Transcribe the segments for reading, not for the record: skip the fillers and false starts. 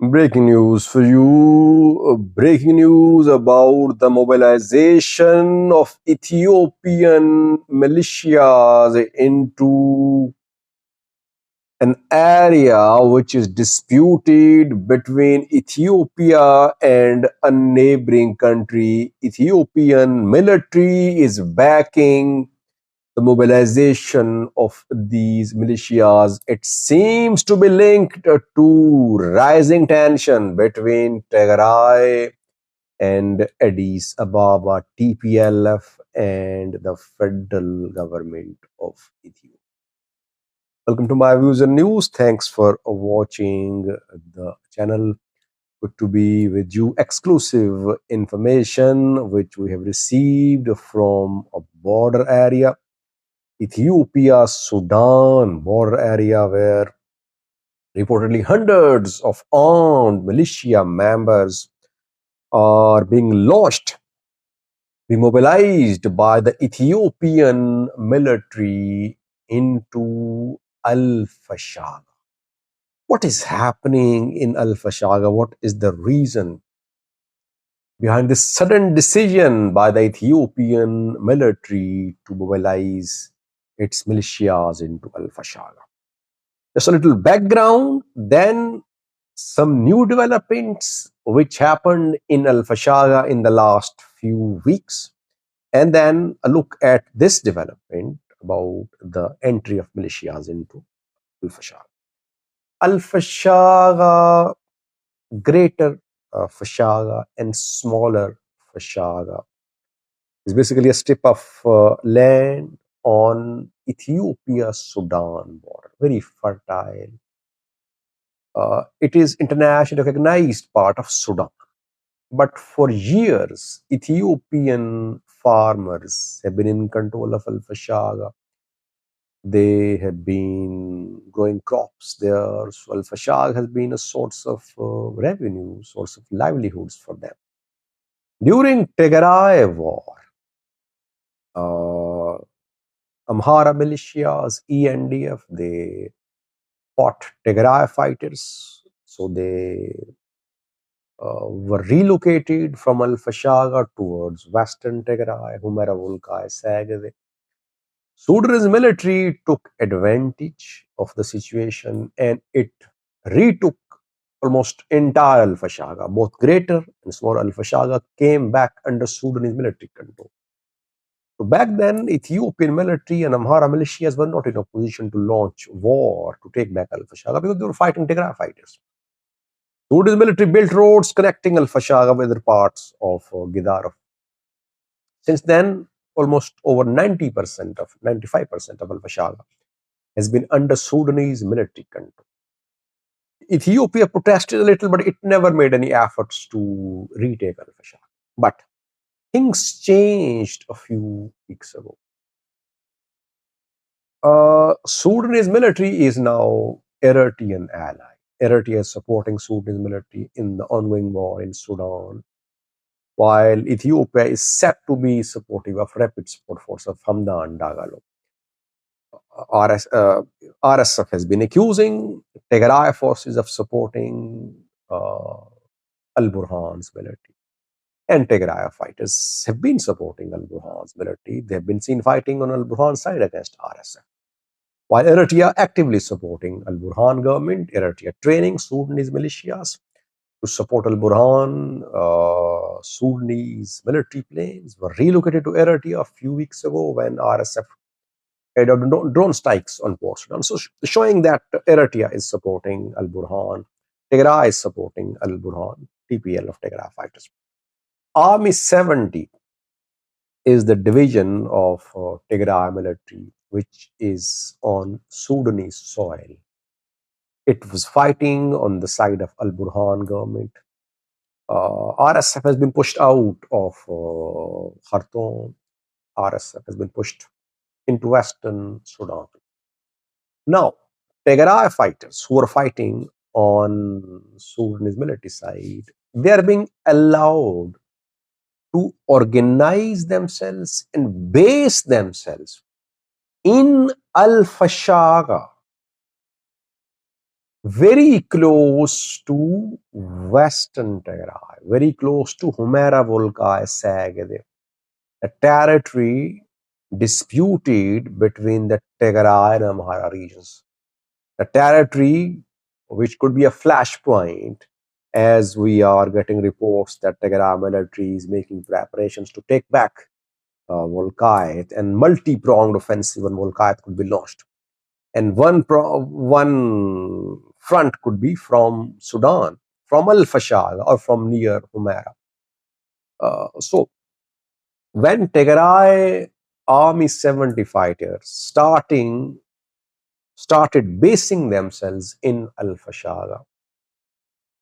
Breaking news for you. Breaking news about the mobilization of Ethiopian militias into an area which is disputed between Ethiopia and a neighboring country. Ethiopian military is backing the mobilization of these militias. It seems to be linked to rising tension between Tigray and Addis Ababa, TPLF, and the federal government of Ethiopia. Welcome to my views and news. Thanks for watching the channel. Good to be with you. Exclusive information which we have received from a border area, Ethiopia Sudan border area, where reportedly hundreds of armed militia members are being launched, being mobilized by the Ethiopian military into Al Fashaga. What is happening in Al Fashaga? What is the reason behind this sudden decision by the Ethiopian military to mobilize its militias into Al Fashaga? Just a little background, then some new developments which happened in Al Fashaga in the last few weeks, and then a look at this development about the entry of militias into Al Fashaga. Al Fashaga, greater Fashaga, and smaller Fashaga is basically a strip of land on Ethiopia-Sudan border, very fertile. It is internationally recognized part of Sudan. But for years, Ethiopian farmers have been in control of Al Fashaga. They have been growing crops there. So Al Fashaga has been a source of revenue, source of livelihoods for them. During Tigray war, uh, Amhara militias, ENDF, they fought Tigray fighters. So they were relocated from Al Fashaga towards Western Tigray, Humera Volkai, Sagade. Sudanese military took advantage of the situation and it retook almost entire Al Fashaga. Both greater and small Al Fashaga came back under Sudanese military control. So back then, Ethiopian military and Amhara militias were not in a position to launch war to take back Al Fashaga because they were fighting Tigray fighters. Sudanese military built roads connecting Al Fashaga with other parts of Gidarif. Since then, almost over 90% of 95% of Al Fashaga has been under Sudanese military control. Ethiopia protested a little, but it never made any efforts to retake Al Fashaga. But things changed a few weeks ago. Sudanese military is now Eritrean ally. Eritrea is supporting Sudanese military in the ongoing war in Sudan, while Ethiopia is set to be supportive of Rapid Support Force of Hamdan Dagalo. RSF has been accusing Tigray forces of supporting Al Burhan's military. And Tigray fighters have been supporting Al Burhan's military. They have been seen fighting on Al Burhan's side against RSF. While Eritrea actively supporting Al Burhan government, Eritrea training Sudanese militias to support Al Burhan. Sudanese military planes were relocated to Eritrea a few weeks ago when RSF carried out drone strikes on Port Sudan. So showing that Eritrea is supporting Al Burhan, Tigray is supporting Al Burhan, TPL of Tigray fighters. Army 70 is the division of Tigray military, which is on Sudanese soil. It was fighting on the side of Al Burhan government. RSF has been pushed out of Khartoum. RSF has been pushed into Western Sudan. Now, Tigray fighters who are fighting on Sudanese military side, they are being allowed to organize themselves and base themselves in Al Fashaga. very close to Western Tigray, very close to Humera Volca Sagade, a territory disputed between the Tigray and Amhara regions. A territory which could be a flashpoint as we are getting reports that Tigray military is making preparations to take back Volkite, and multi-pronged offensive on Volkite could be launched. And one front could be from Sudan, from Al Fashaga or from near Humaira. So when Tigray Army 70 fighters started basing themselves in Al Fashaga,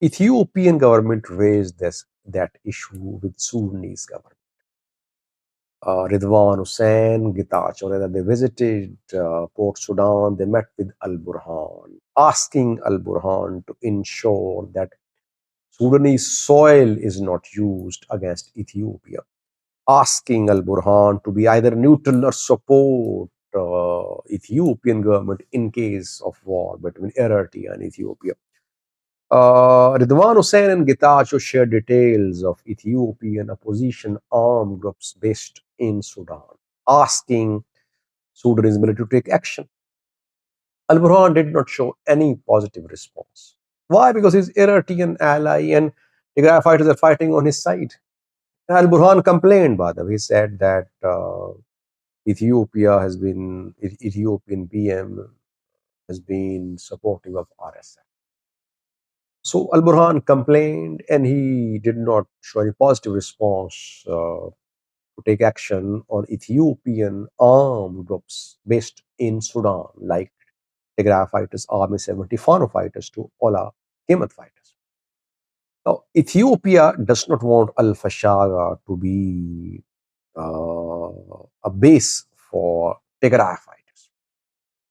Ethiopian government raised that issue with Sudanese government. Ridwan Hussein, Gitach, they visited Port Sudan. They met with Al Burhan, asking Al Burhan to ensure that Sudanese soil is not used against Ethiopia, asking Al Burhan to be either neutral or support Ethiopian government in case of war between Eritrea and Ethiopia. Ridwan Hussein and Getachew shared details of Ethiopian opposition armed groups based in Sudan, asking Sudanese military to take action. Al Burhan did not show any positive response. Why? Because his Eritrean ally and Tigray fighters are fighting on his side. Al Burhan complained, by the way. He said that Ethiopian PM has been supportive of RSF. So Al Burhan complained, and he did not show any positive response to take action on Ethiopian armed groups based in Sudan, like Tigray fighters, Army 70, Fano fighters, to Ola Kemet fighters. Now, Ethiopia does not want Al Fashaga to be a base for Tigray fighters.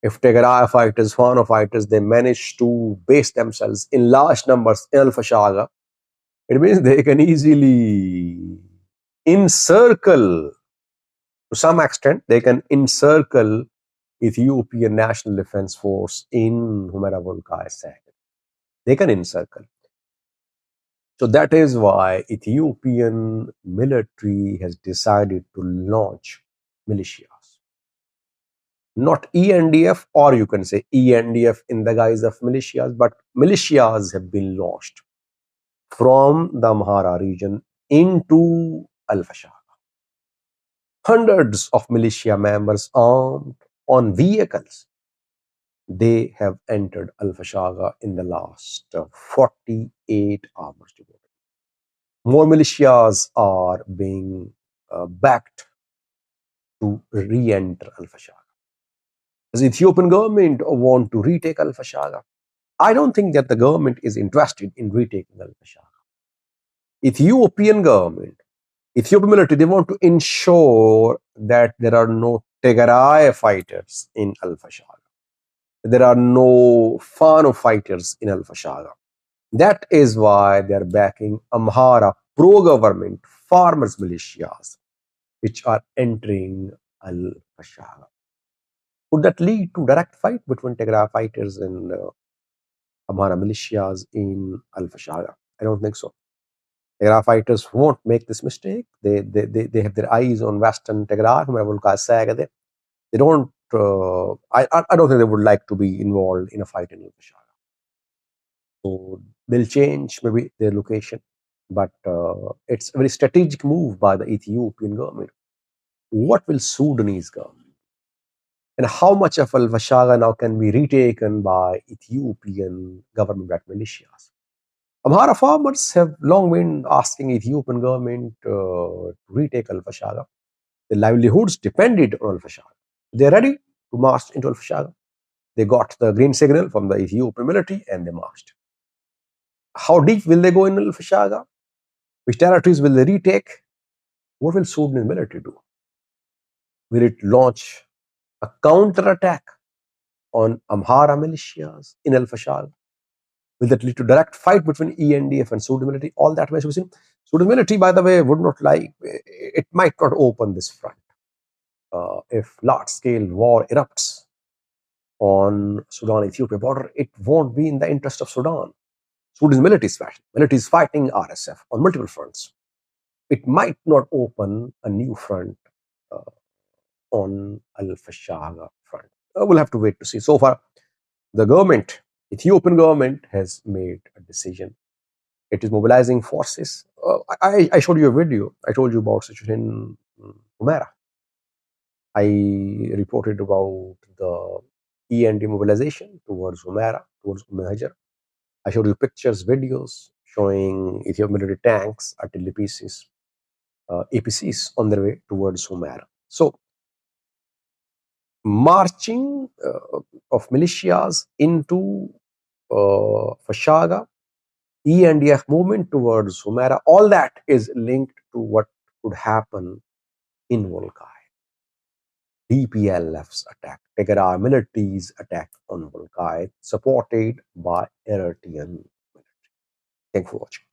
If Tigray fighters, Fano fighters, they manage to base themselves in large numbers in Al Fashaga, it means they can easily encircle, to some extent, they can encircle Ethiopian National Defense Force in Humera Volca. They can encircle. So that is why Ethiopian military has decided to launch militias. Not ENDF, or you can say ENDF in the guise of militias, but militias have been launched from the Amhara region into Al Fashaga. Hundreds of militia members armed on vehicles, they have entered Al Fashaga in the last 48 hours. More militias are being backed to re-enter Al Fashaga. Does the Ethiopian government want to retake Al Fashaga? I don't think that the government is interested in retaking Al Fashaga. Ethiopian government, Ethiopian military, they want to ensure that there are no Tigray fighters in Al Fashaga. There are no Fano fighters in Al Fashaga. That is why they are backing Amhara pro-government farmers militias, which are entering Al Fashaga. Would that lead to direct fight between Tigray fighters and Amhara militias in Al Fashaga? I don't think so. Tigray fighters won't make this mistake. They have their eyes on Western Tigray, they don't. I don't think they would like to be involved in a fight in Al Fashaga. So they'll change maybe their location, but it's a very strategic move by the Ethiopian government. What will Sudanese government? And how much of Al Fashaga now can be retaken by Ethiopian government-backed militias? Amhara farmers have long been asking Ethiopian government to retake Al Fashaga. Their livelihoods depended on Al Fashaga. They're ready to march into Al Fashaga. They got the green signal from the Ethiopian military and they marched. How deep will they go in Al Fashaga? Which territories will they retake? What will Sudanese military do? Will it launch a counter-attack on Amhara militias in Al Fashaga? Will that lead to direct fight between ENDF and Sudan military? All that remains to be seen. Sudan military, by the way, would not like, it might not open this front. If large-scale war erupts on Sudan-Ethiopia border, it won't be in the interest of Sudan. Sudanese military is fighting RSF on multiple fronts. It might not open a new front uh, on Al-Fashaga front. We'll have to wait to see. So far, the government, Ethiopian government, has made a decision. It is mobilizing forces. I showed you a video. I told you about situation in Humera. I reported about the E&D mobilization towards Humera, towards Umm I showed you pictures, videos showing Ethiopian military tanks, artillery pieces, APCs on their way towards Humera. So, marching of militias into Fashaga, E&F movement towards Humera, all that is linked to what could happen in Volkai. DPLF's attack, Tigray military's attack on Volkai, supported by Eritrean military. Thanks for watching.